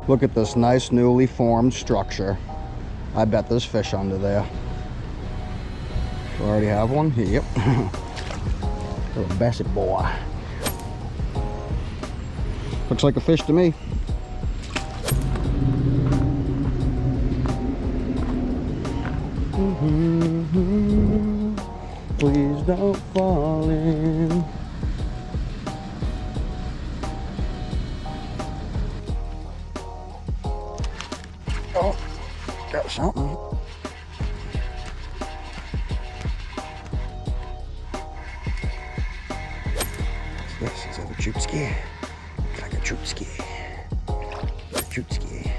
Look at this nice newly formed structure. I bet there's fish under there. Do I already have one? Yep. Little Bessie boy. Looks like a fish to me. Please don't fall in. Oh, got something. This is a troopski. Like a troopski. Troopski.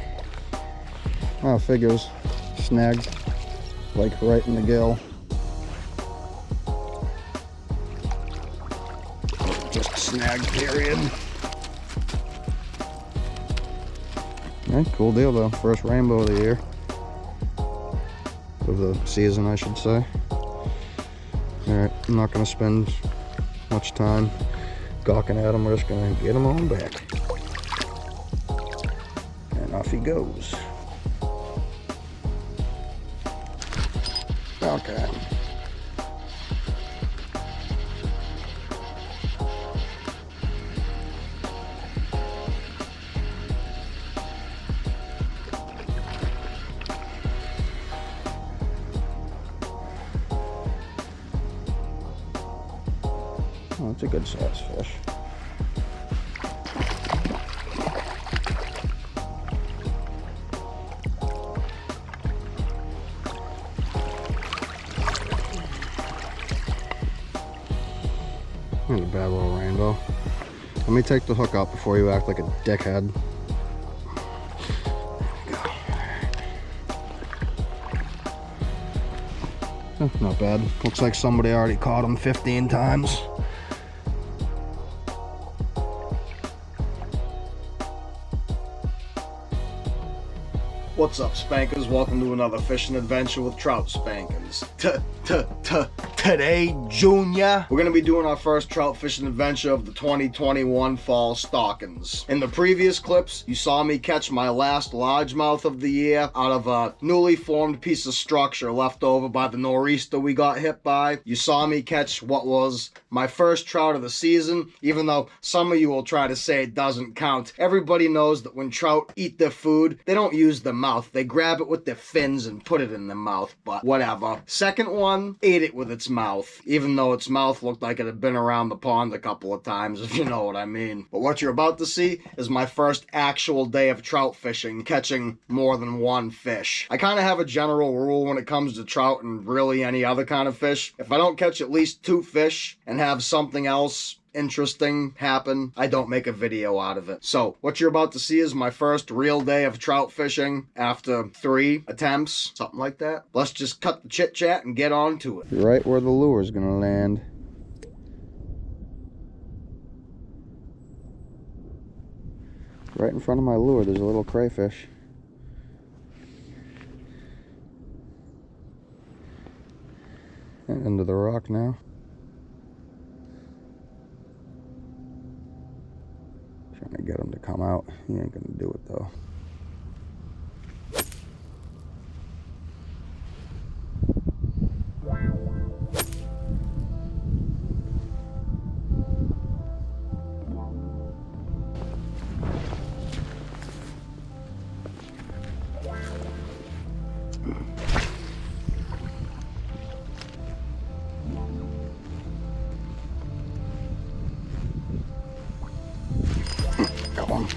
Oh, figures. Snagged. Like right in the gill. Just snagged, period. Okay, cool deal though. First rainbow of the year. Of the season, I should say. Alright, I'm not going to spend much time gawking at him. We're just going to get him on back. And off he goes. Okay. Oh, it's a good sized fish. Not a bad little rainbow. Let me take the hook out before you act like a dickhead. Oh, not bad. Looks like somebody already caught him 15 times. What's up, spankers? Welcome to another fishing adventure with Trout Spankers. Today, Junior, we're gonna be doing our first trout fishing adventure of the 2021 fall stockings. In the previous clips, you saw me catch my last largemouth of the year out of a newly formed piece of structure left over by the nor'easter we got hit by. You saw me catch what was my first trout of the season, even though some of you will try to say it doesn't count. Everybody knows that when trout eat their food, they don't use their mouth. They grab it with their fins and put it in their mouth, but whatever. Second one, ate it with its mouth, even though its mouth looked like it had been around the pond a couple of times, if you know what I mean. But what you're about to see is my first actual day of trout fishing, catching more than one fish. I kind of have a general rule when it comes to trout and really any other kind of fish. If I don't catch at least 2 fish and have something else interesting happen, I don't make a video out of it. So what you're about to see is my first real day of trout fishing after 3 attempts, something like that. Let's just cut the chit chat and get on to it. Right where the lure is gonna land. Right in front of my lure there's a little crayfish. And into the rock now. Trying to get him to come out. He ain't gonna do it though. Got one.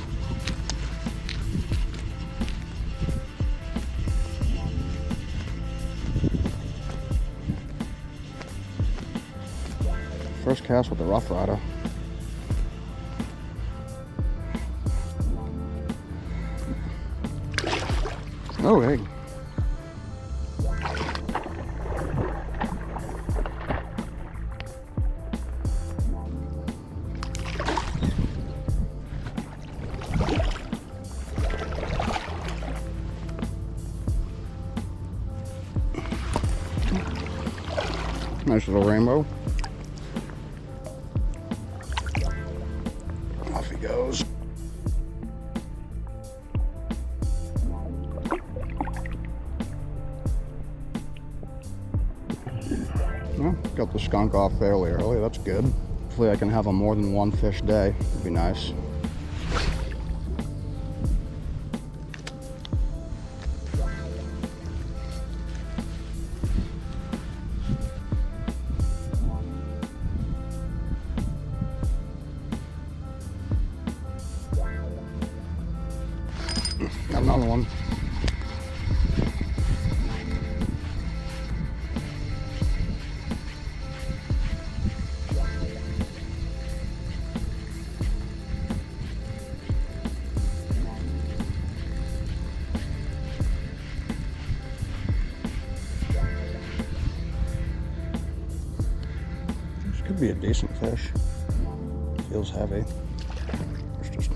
First cast with the rough rider. Oh, hey. Nice little rainbow. Off he goes. skunk off fairly early. That's good. Hopefully I can have a more than one fish day. It'd be nice. Got another one. This could be a decent fish. Feels heavy. It's just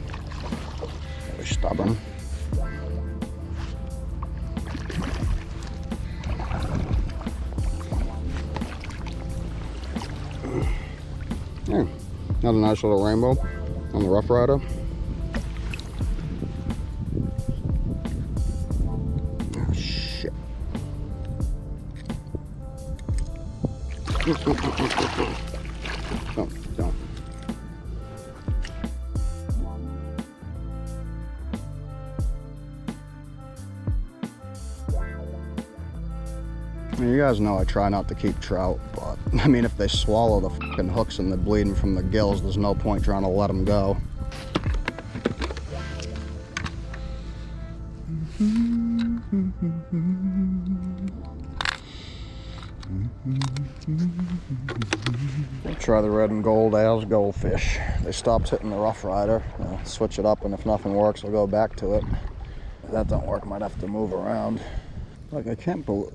really stubborn. Yeah, another nice little rainbow on the Rough Rider. Oh, shit. Don't. You guys know I try not to keep trout, but I mean, if they swallow the fucking hooks and they're bleeding from the gills, there's no point trying to let them go. Try the red and gold as goldfish. They stopped hitting the Rough Rider. I'll switch it up, and if nothing works, I'll go back to it. If that don't work, I might have to move around. Like, I can't believe...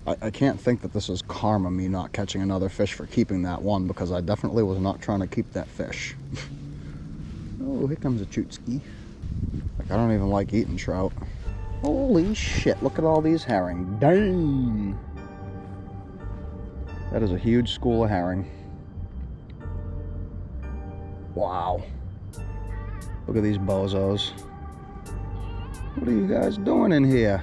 I can't think that this is karma, me not catching another fish for keeping that one, because I definitely was not trying to keep that fish. Oh, here comes a chutski. Like, I don't even like eating trout. Holy shit, look at all these herring. Dang! That is a huge school of herring. Wow. Look at these bozos. What are you guys doing in here?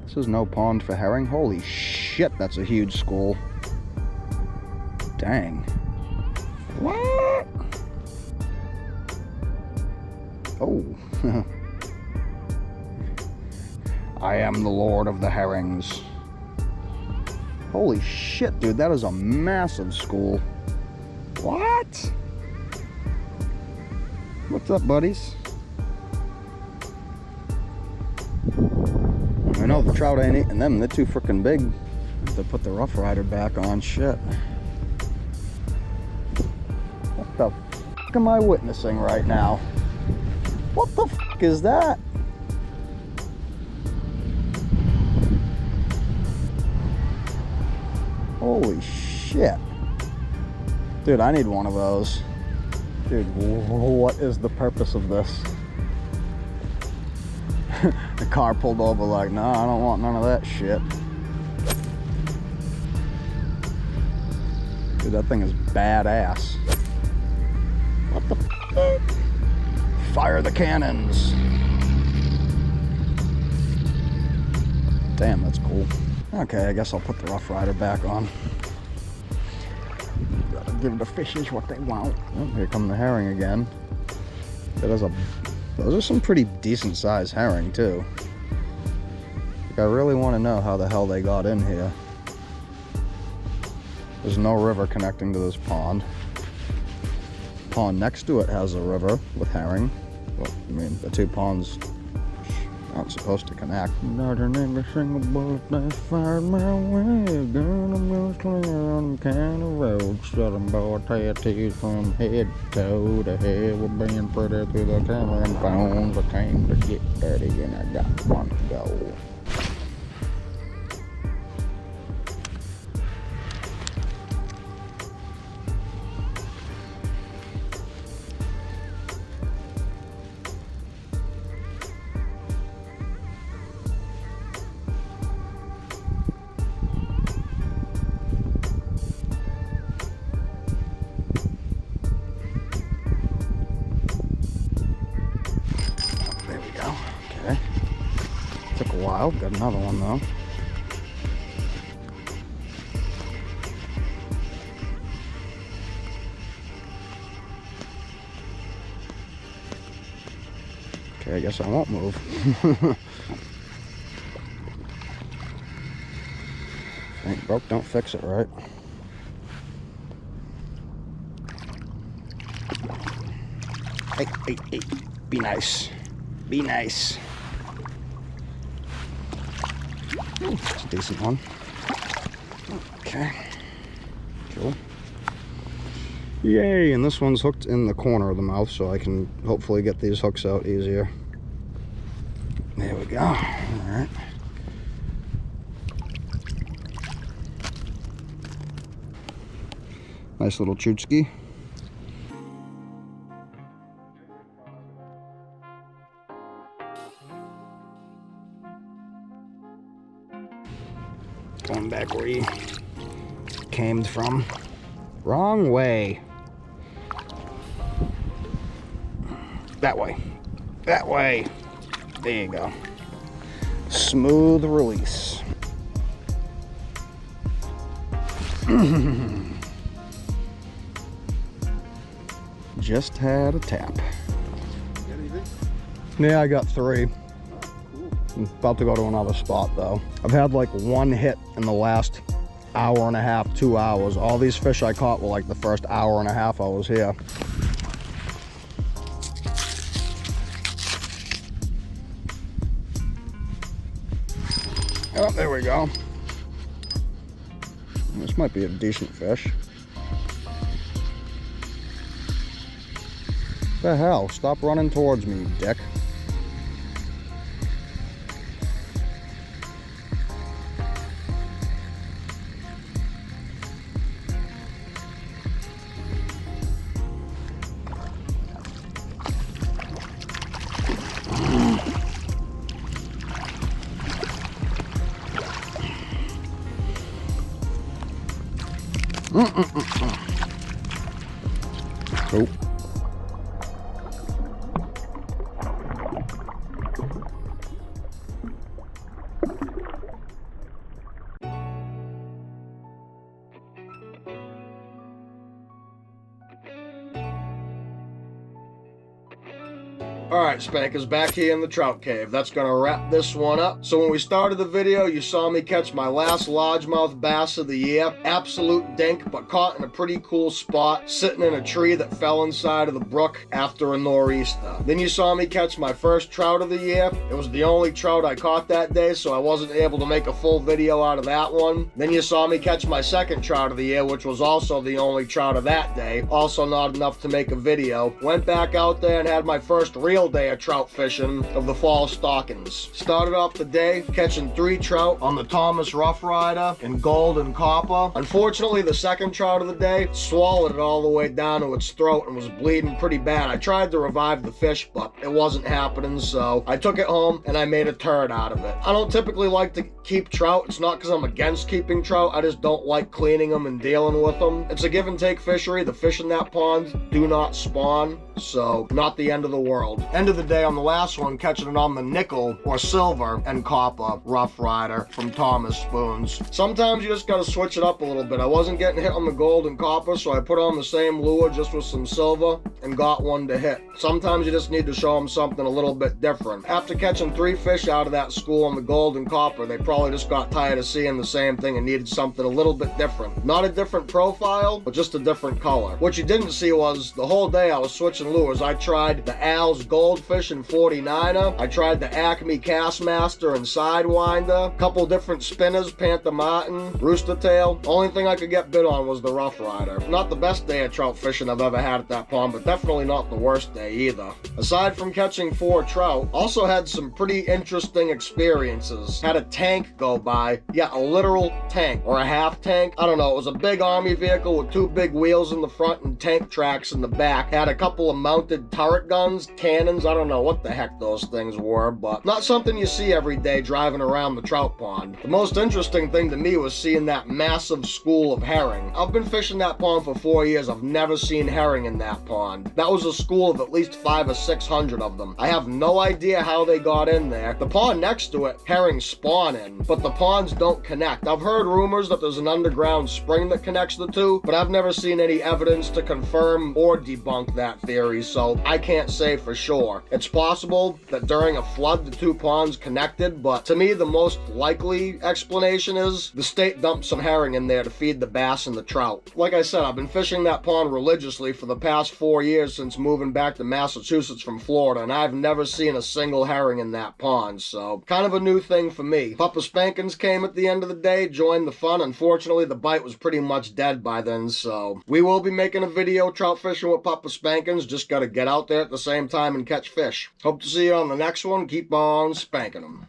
This is no pond for herring. Holy shit, that's a huge school. Dang. What? Oh. I am the lord of the herrings. Holy shit, dude, that is a massive school. What? What's up, buddies? I know the trout ain't eating them. They're too freaking big to put the Rough Rider back on. Shit. What the fuck am I witnessing right now? What the fuck is that? Holy shit. Dude, I need one of those. Dude, what is the purpose of this? The car pulled over like, nah, I don't want none of that shit. Dude, that thing is badass. What the f***? Fire the cannons. Damn, that's cool. Okay, I guess I'll put the Rough Rider back on. Gotta give the fishes what they want. Oh, here come the herring again. Those are some pretty decent sized herring too. Like, I really want to know how the hell they got in here. There's no river connecting to this pond. The pond next to it has a river with herring. Well, I mean, the two ponds aren't supposed to connect. Not another single bullet that's fired my way. Girl, I'm gonna clear on the county road. Southern boy tattoos from head to toe. The hair was being pretty through the camera and phones. I came to get dirty and I got one to go. Took a while, got another one though. Okay, I guess I won't move. Ain't broke, don't fix it, right? Hey, hey, hey. Be nice. Be nice. It's a decent one. Okay. Cool. Yay, and this one's hooked in the corner of the mouth, so I can hopefully get these hooks out easier. There we go. Alright. Nice little chutski. Going back where he came from. Wrong way. That way. That way. There you go. Smooth release. Just had a tap. Yeah, I got 3. I'm about to go to another spot though. I've had like 1 hit in the last hour and a half, 2 hours. All these fish I caught were like the first hour and a half I was here. Oh, there we go. This might be a decent fish. The hell? Stop running towards me, you dick. Oh. Alright, Spankers, back here in the trout cave. That's gonna wrap this one up. So when we started the video, you saw me catch my last largemouth bass of the year. Absolute dink, but caught in a pretty cool spot, sitting in a tree that fell inside of the brook after a nor'easter. Then you saw me catch my first trout of the year. It was the only trout I caught that day, so I wasn't able to make a full video out of that one. Then you saw me catch my second trout of the year, which was also the only trout of that day. Also not enough to make a video. Went back out there and had my first real day of trout fishing of the fall stockings. Started off the day catching 3 trout on the Thomas Rough Rider in gold and copper. Unfortunately, the second trout of the day swallowed it all the way down to its throat and was bleeding pretty bad. I tried to revive the fish, but it wasn't happening, so I took it home and I made a turd out of it. I don't typically like to keep trout. It's not because I'm against keeping trout. I just don't like cleaning them and dealing with them. It's a give and take fishery. The fish in that pond do not spawn, so not the end of the world. End of the day on the last one, catching it on the nickel or silver and copper Rough Rider from Thomas Spoons. Sometimes you just gotta switch it up a little bit. I wasn't getting hit on the gold and copper, so I put on the same lure just with some silver and got one to hit. Sometimes you just need to show them something a little bit different. After catching 3 fish out of that school on the gold and copper, they probably just got tired of seeing the same thing and needed something a little bit different. Not a different profile, but just a different color. What you didn't see was the whole day I was switching lures. I tried the Al's Goldfish and 49er. I tried the Acme Castmaster and Sidewinder. Couple different spinners, Panther Martin, Rooster Tail. Only thing I could get bit on was the Rough Rider. Not the best day of trout fishing I've ever had at that pond, but definitely not the worst day either. Aside from catching 4 trout, also had some pretty interesting experiences. Had a tank go by. Yeah, a literal tank or a half tank. I don't know. It was a big army vehicle with 2 big wheels in the front and tank tracks in the back. Had a couple of mounted turret guns, cannons. I don't know what the heck those things were, but not something you see every day driving around the trout pond. The most interesting thing to me was seeing that massive school of herring. I've been fishing that pond for 4 years. I've never seen herring in that pond. That was a school of at least 500 or 600 of them. I have no idea how they got in there. The pond next to it, herring spawn in, but the ponds don't connect. I've heard rumors that there's an underground spring that connects the two, but I've never seen any evidence to confirm or debunk that theory. tributaries, so I can't say for sure. It's possible that during a flood the two ponds connected, but to me the most likely explanation is the state dumped some herring in there to feed the bass and the trout. Like I said, I've been fishing that pond religiously for the past 4 years since moving back to Massachusetts from Florida, and I've never seen a single herring in that pond, so kind of a new thing for me. Papa Spankins came at the end of the day, joined the fun. Unfortunately, the bite was pretty much dead by then, so we will be making a video trout fishing with Papa Spankins. Just gotta get out there at the same time and catch fish. Hope to see you on the next one. Keep on spanking them.